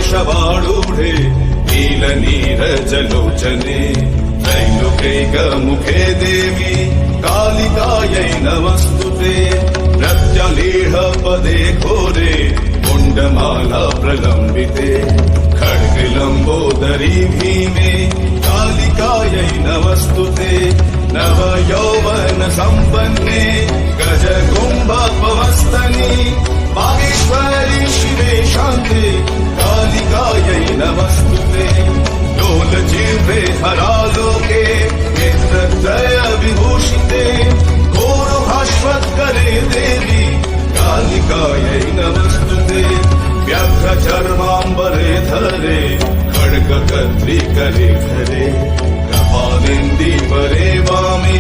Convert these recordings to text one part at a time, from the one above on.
वृषवारूढे नीलनीरजलोचने त्रैलोक्यैकमुखे देवी कालिकायै नमस्तुते प्रत्यलीढपदे घोरे कुण्डमाला प्रलम्बिते खड्गलम्बोदरी भीमे कालिकायै नमस्तुते नवयौवन सम्पन्ने गजकुम्भपवस्तनि वागीश्वरी शिवे शान्ते कालिकायै नमस्तुते लोलजिह्वे हरालोके नेत्रत्रय विभूषिते घोरभास्वत्करे देवी कालिकायै नमस्तुते व्याघ्रचर्माम्बरे धरे खड्गकर्त्री करे धरे कृपालिन्दीवरे वामे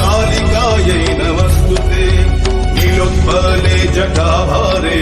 कालिकायै नमस्तुते नीलोत्पले जटाभारे